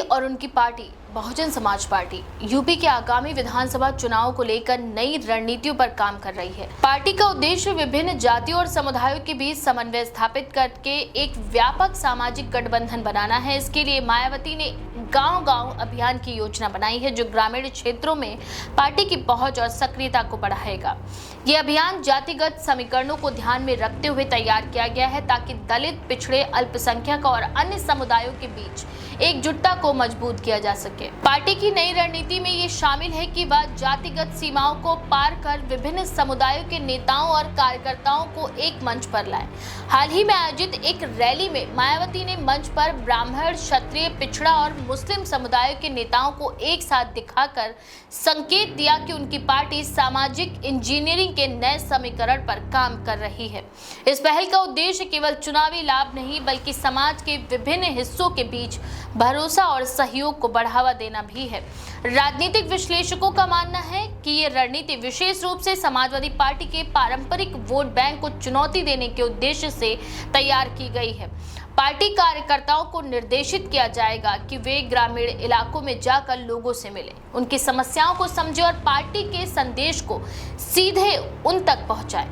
और उनकी party Bahujan Samaj party UP के आगामी विधानसभा चुनाव को लेकर नई रणनीतियों पर काम कर रही है। पार्टी का उद्देश्य विभिन्न जातियों और समुदायों के बीच समन्वय स्थापित करके एक व्यापक सामाजिक गठबंधन बनाना है। इसके लिए मायावती ने गांव-गांव अभियान की योजना बनाई है, जो ग्रामीण क्षेत्रों में पार्टी की पहुंच और सक्रियता को बढ़ाएगा। ये अभियान जातिगत समीकरणों को ध्यान में रखते हुए तैयार किया गया है, ताकि दलित, पिछड़े, अल्पसंख्यक और अन्य समुदायों के बीच एकजुटता को मजबूत किया जा सके। पार्टी की नई रणनीति में ये शामिल है कि वह जातिगत सीमाओं को पार कर विभिन्न समुदायों के नेताओं और कार्यकर्ताओं को एक मंच पर लाए। हाल ही में आयोजित एक रैली में मायावती ने मंच पर ब्राह्मण, क्षत्रिय, पिछड़ा और मुस्लिम समुदायों के नेताओं को एक साथ दिखाकर संकेत दिया कि उनकी पार्टी सामाजिक इंजीनियरिंग के नए समीकरण पर काम कर रही है। इस पहल का उद्देश्य केवल चुनावी लाभ नहीं, बल्कि समाज के विभिन्न हिस्सों के बीच भरोसा और सहयोग को बढ़ावा देना भी है। राजनीतिक विश्लेषकों का मानना है कि ये रणनीति विशेष रूप से समाजवादी पार्टी के पारंपरिक वोट बैंक को चुनौती देने के उद्देश्य से तैयार की गई है। पार्टी कार्यकर्ताओं को निर्देशित किया जाएगा कि वे ग्रामीण इलाकों में जाकर लोगों से मिलें, उनकी समस्याओं को समझें और पार्टी के संदेश को सीधे उन तक पहुंचाएं।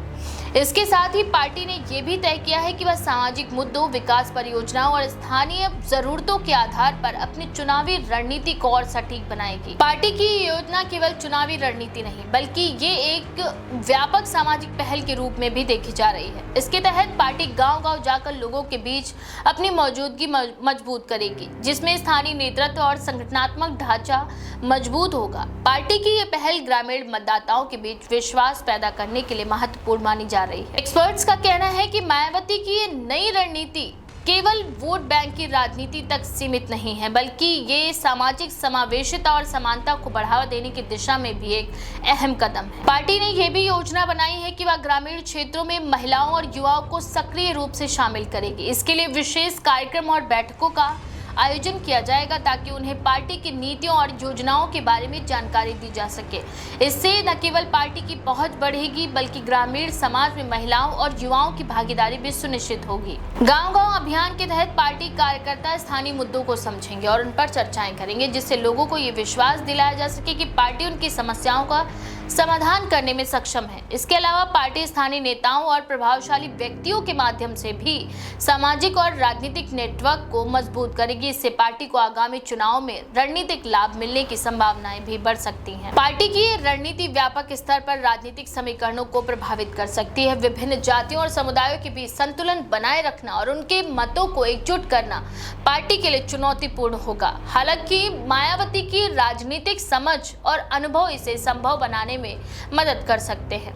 इसके साथ ही पार्टी ने यह भी तय किया है कि वह सामाजिक मुद्दों, विकास परियोजनाओं और स्थानीय जरूरतों के आधार पर अपनी चुनावी रणनीति को और सटीक बनाएगी। पार्टी की ये योजना केवल चुनावी रणनीति नहीं, बल्कि ये एक व्यापक सामाजिक पहल के रूप में भी देखी जा रही है। इसके तहत पार्टी गांव-गांव जाकर लोगों के बीच अपनी मौजूदगी मजबूत करेगी, जिसमें स्थानीय नेतृत्व और संगठनात्मक ढांचा मजबूत होगा। पार्टी की ये पहल ग्रामीण मतदाताओं के बीच विश्वास पैदा करने के लिए महत्वपूर्ण मानी जा रही है। एक्सपर्ट्स का कहना है कि मायावती की ये नई रणनीति केवल वोट बैंक की राजनीति तक सीमित नहीं है, बल्कि ये सामाजिक समावेशिता और समानता को बढ़ावा देने की दिशा में भी एक अहम कदम है। पार्टी ने यह भी योजना बनाई है कि वह ग्रामीण क्षेत्रों में महिलाओं और युवाओं को सक्रिय रूप से शामिल करेगी। इसके लिए विशेष कार्यक्रम और बैठकों का आयोजन किया जाएगा, ताकि उन्हें पार्टी की नीतियों और योजनाओं के बारे में जानकारी दी जा सके। इससे न केवल पार्टी की पहुंच बढ़ेगी, बल्कि ग्रामीण समाज में महिलाओं और युवाओं की भागीदारी भी सुनिश्चित होगी। गांव-गांव अभियान के तहत पार्टी कार्यकर्ता स्थानीय मुद्दों को समझेंगे और उन पर चर्चाएं करेंगे, जिससे लोगों को ये विश्वास दिलाया जा सके कि पार्टी उनकी समस्याओं का समाधान करने में सक्षम है। इसके अलावा पार्टी स्थानीय नेताओं और प्रभावशाली व्यक्तियों के माध्यम से भी सामाजिक और राजनीतिक नेटवर्क को मजबूत करेगी। इससे पार्टी को आगामी चुनाव में रणनीतिक लाभ मिलने की संभावनाएं भी बढ़ सकती हैं। पार्टी की ये रणनीति व्यापक स्तर पर राजनीतिक समीकरणों को प्रभावित कर सकती है। विभिन्न जातियों और समुदायों के बीच संतुलन बनाए रखना और उनके मतों को एकजुट करना पार्टी के लिए चुनौतीपूर्ण होगा। हालांकि मायावती की राजनीतिक समझ और अनुभव इसे संभव बनाने में मदद कर सकते हैं।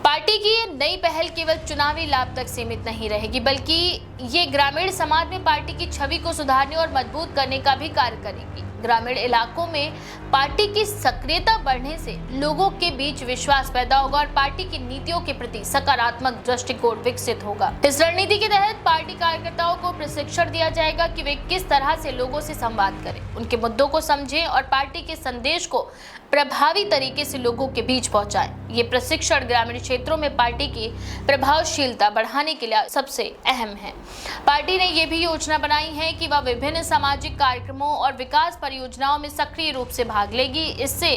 पार्टी की ये नई पहल केवल चुनावी लाभ तक सीमित नहीं रहेगी, बल्कि ये ग्रामीण समाज में पार्टी की छवि को सुधारने और मजबूत करने का भी कार्य करेगी। ग्रामीण इलाकों में पार्टी की सक्रियता बढ़ने से लोगों के बीच विश्वास पैदा होगा और पार्टी की नीतियों के प्रति सकारात्मक दृष्टिकोण विकसित होगा। इस रणनीति के तहत पार्टी कार्यकर्ताओं को प्रशिक्षण दिया जाएगा कि वे किस तरह से लोगों से संवाद करें, उनके मुद्दों को समझें और पार्टी के संदेश को प्रभावी तरीके से लोगों के बीच पहुंचाएं। ये प्रशिक्षण ग्रामीण क्षेत्रों में पार्टी की प्रभावशीलता बढ़ाने के लिए सबसे अहम है। पार्टी ने यह भी योजना बनाई है कि वह विभिन्न सामाजिक कार्यक्रमों और विकास परियोजनाओं में सक्रिय रूप से भाग लेगी। इससे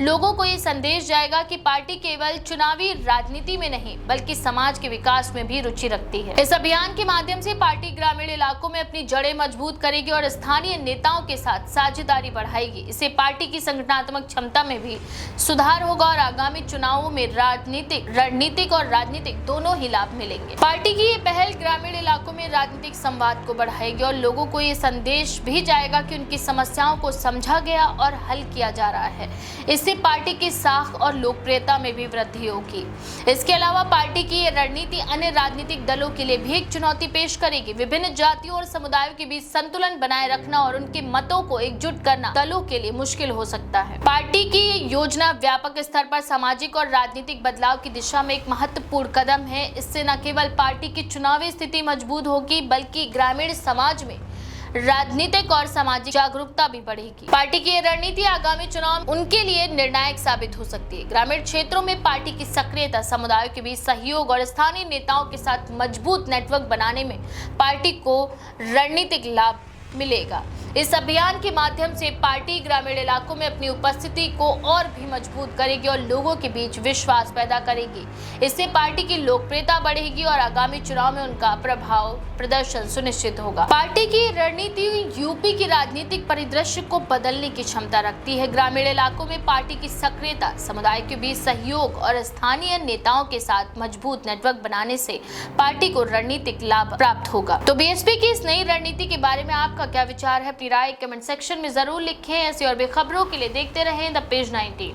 लोगों को ये संदेश जाएगा कि पार्टी केवल चुनावी राजनीति में नहीं, बल्कि समाज के विकास में भी रुचि रखती है। इस अभियान के माध्यम से पार्टी ग्रामीण इलाकों में अपनी जड़ें मजबूत करेगी और स्थानीय नेताओं के साथ साझेदारी बढ़ाएगी। इससे पार्टी की संगठनात्मक क्षमता में भी सुधार होगा और आगामी चुनावों में रणनीतिक और राजनीतिक दोनों ही लाभ मिलेंगे। पार्टी की ये पहल ग्रामीण इलाकों में राजनीतिक संवाद को बढ़ाएगी और लोगों को ये संदेश भी जाएगा कि उनकी समस्याओं को समझा गया और हल किया जा रहा है। इससे पार्टी की साख और लोकप्रियता में भी वृद्धि होगी। इसके अलावा पार्टी की ये रणनीति अन्य राजनीतिक दलों के लिए भी एक चुनौती पेश करेगी। विभिन्न जातियों और समुदायों के बीच संतुलन बनाए रखना और उनके मतों को एकजुट करना दलों के लिए मुश्किल हो सकता है। पार्टी की योजना व्यापक स्तर पर सामाजिक और राजनीतिक बदलाव की दिशा में एक महत्वपूर्ण कदम है। इससे न केवल पार्टी की चुनावी स्थिति मजबूत होगी, बल्कि ग्रामीण समाज में राजनीतिक और सामाजिक जागरूकता भी बढ़ेगी। पार्टी की रणनीति आगामी चुनाव उनके लिए निर्णायक साबित हो सकती है। ग्रामीण क्षेत्रों में पार्टी की सक्रियता, समुदायों के बीच सहयोग और स्थानीय नेताओं के साथ मजबूत नेटवर्क बनाने में पार्टी को रणनीतिक लाभ मिलेगा। इस अभियान के माध्यम से पार्टी ग्रामीण इलाकों में अपनी उपस्थिति को और भी मजबूत करेगी और लोगों के बीच विश्वास पैदा करेगी। इससे पार्टी की लोकप्रियता बढ़ेगी और आगामी चुनाव में उनका प्रभाव प्रदर्शन सुनिश्चित होगा। पार्टी की रणनीति यूपी की राजनीतिक परिदृश्य को बदलने की क्षमता रखती है। ग्रामीण इलाकों में पार्टी की सक्रियता, समुदाय के बीच सहयोग और स्थानीय नेताओं के साथ मजबूत नेटवर्क बनाने से पार्टी को रणनीतिक लाभ प्राप्त होगा। तो बीएसपी की इस नई रणनीति के बारे में आपका क्या विचार है? अपनी राय कमेंट सेक्शन में जरूर लिखें। ऐसी और भी खबरों के लिए देखते रहें द पेज 19।